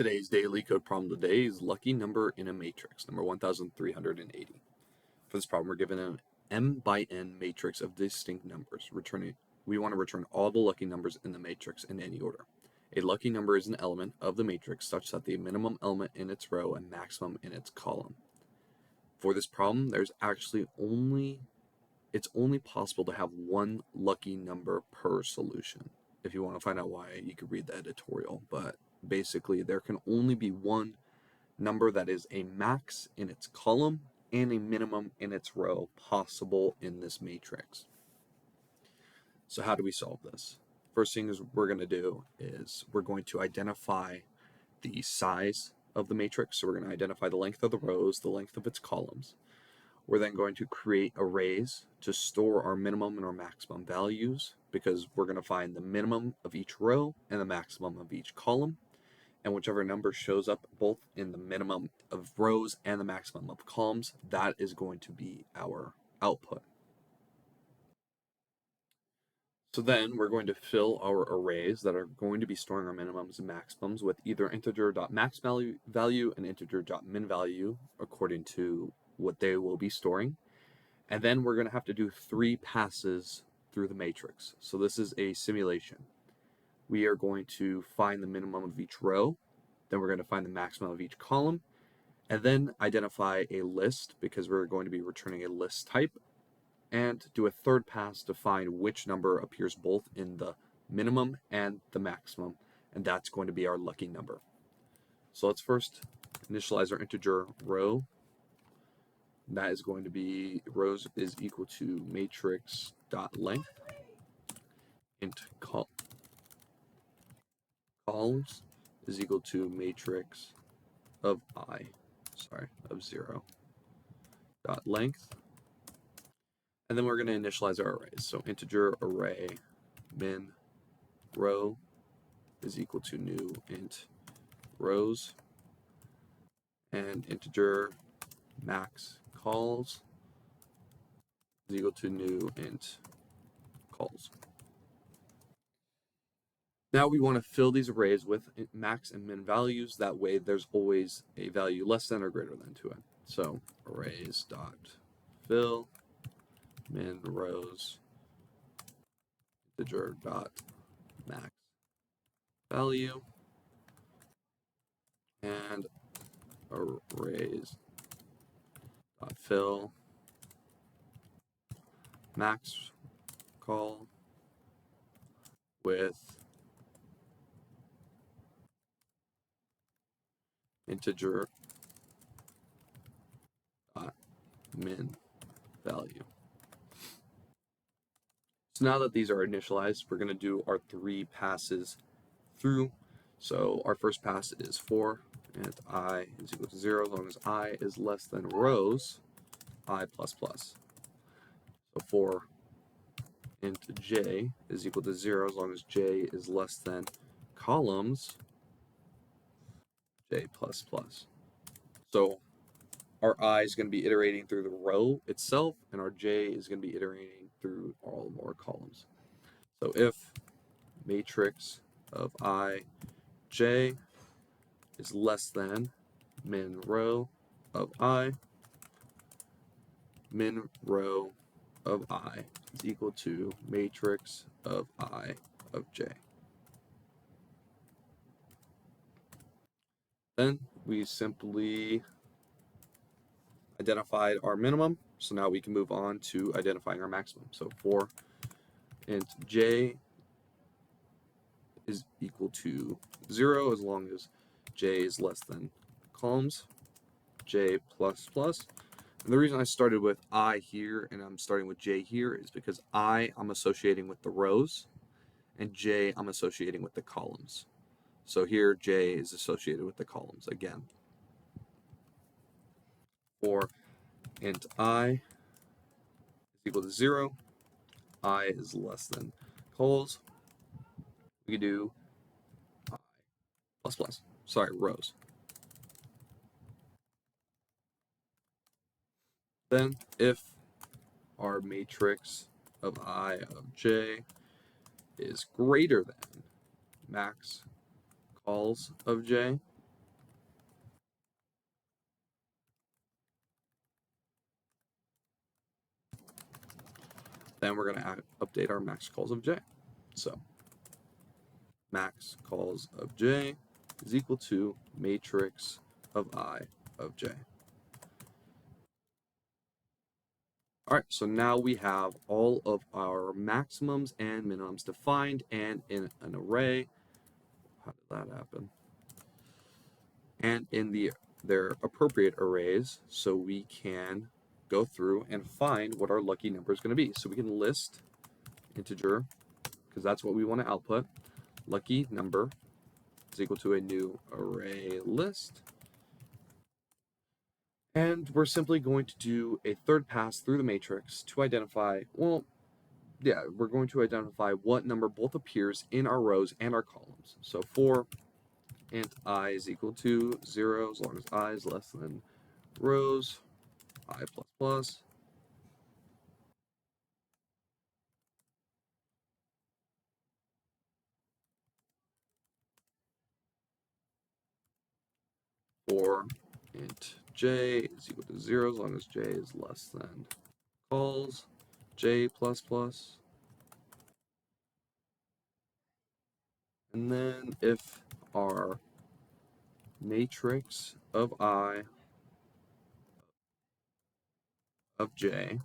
Today's daily code problem today is lucky number in a matrix, number 1380. For this problem, we're given an m by n matrix of distinct numbers. We want to return all the lucky numbers in the matrix in any order. A lucky number is an element of the matrix such that the minimum element in its row and maximum in its column. For this problem, it's only possible to have one lucky number per solution. If you want to find out why, you could read the editorial, but basically there can only be one number that is a max in its column and a minimum in its row possible in this matrix. So how do we solve this? First thing we're going to do is we're going to identify the size of the matrix. So we're going to identify the length of the rows, the length of its columns. We're then going to create arrays to store our minimum and our maximum values, because we're going to find the minimum of each row and the maximum of each column. And whichever number shows up both in the minimum of rows and the maximum of columns, that is going to be our output. So then we're going to fill our arrays that are going to be storing our minimums and maximums with either integer.max value and integer.min value according to what they will be storing. And then we're going to have to do 3 passes through the matrix. So this is a simulation. We are going to find the minimum of each row, then we're going to find the maximum of each column, and then identify a list, because we're going to be returning a list type, and do a 3rd pass to find which number appears both in the minimum and the maximum, and that's going to be our lucky number. So let's first initialize our integer row. That is going to be rows is equal to matrix dot length int columns is equal to matrix of of 0 dot length, and then we're going to initialize our arrays. So integer array min row is equal to new int rows, and integer max calls is equal to new int calls. Now we want to fill these arrays with max and min values. That way there's always a value less than or greater than to it. So arrays dot fill min rows integer dot max value, and arrays dot fill max call with integer dot min value. So now that these are initialized, we're going to do our 3 passes through. So our first pass is for int I is equal to 0 as long as I is less than rows I plus plus. So for int j is equal to 0 as long as j is less than columns j plus plus. So our I is going to be iterating through the row itself, and our j is going to be iterating through all of our columns. So if matrix of I j is less than min row of I, min row of I is equal to matrix of I of j. Then we simply identified our minimum, so now we can move on to identifying our maximum. So for int j is equal to 0 as long as j is less than columns j plus plus. And the reason I started with I here and I'm starting with j here is because I'm associating with the rows, and j I'm associating with the columns. So here j is associated with the columns again. For int I is equal to 0, I is less than cols, we can do I plus plus, rows. Then if our matrix of I of j is greater than max calls of j, we're going to update our max calls of j. So max calls of j is equal to matrix of I of j. All right, so now we have all of our maximums and minimums defined and in an array. How did that happen? And in their appropriate arrays, so we can go through and find what our lucky number is going to be. So we can list integer, because that's what we want to output. Lucky number is equal to a new array list. And we're simply going to do a third pass through the matrix to identify, well, yeah, we're going to identify what number both appears in our rows and our columns. So for int I is equal to 0 as long as I is less than rows I plus plus. For int j is equal to 0 as long as j is less than calls j plus plus. And then if our matrix of I of j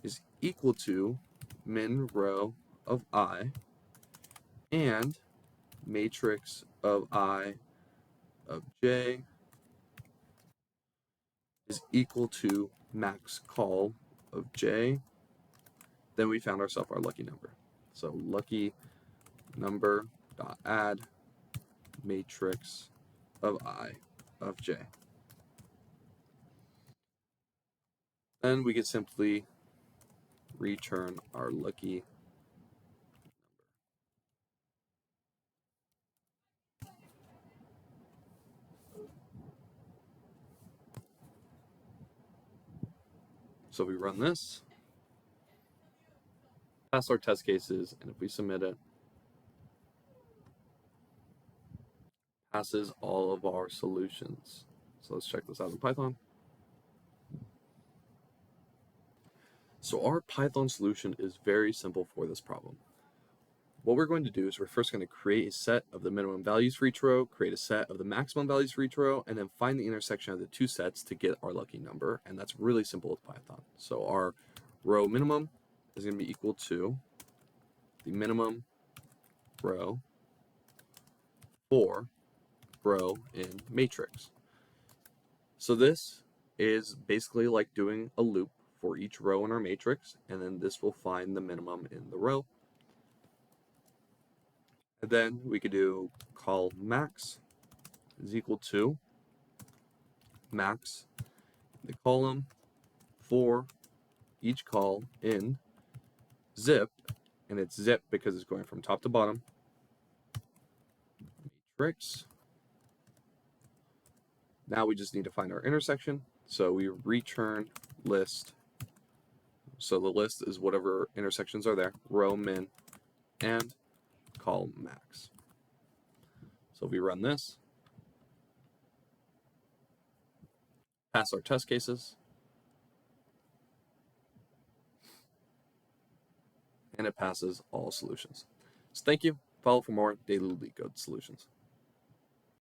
is equal to min row of I and matrix of I of j is equal to max call of j, then we found ourselves our lucky number. So lucky number dot add matrix of I of j. And we can simply return our lucky. So we run this, pass our test cases, and if we submit it, passes all of our solutions. So let's check this out in Python. So our Python solution is very simple for this problem. What we're going to do is we're first going to create a set of the minimum values for each row, create a set of the maximum values for each row, and then find the intersection of the two sets to get our lucky number. And that's really simple with Python. So our row minimum is going to be equal to the minimum row for row in matrix. So this is basically like doing a loop for each row in our matrix, and then this will find the minimum in the row. And then we could do call max is equal to max the column for each call in zip, and it's zip because it's going from top to bottom, matrix. Now we just need to find our intersection, so we return list. So the list is whatever intersections are there, row min and call max. So if we run this, pass our test cases, and it passes all solutions. So thank you. Follow for more daily LeetCode solutions.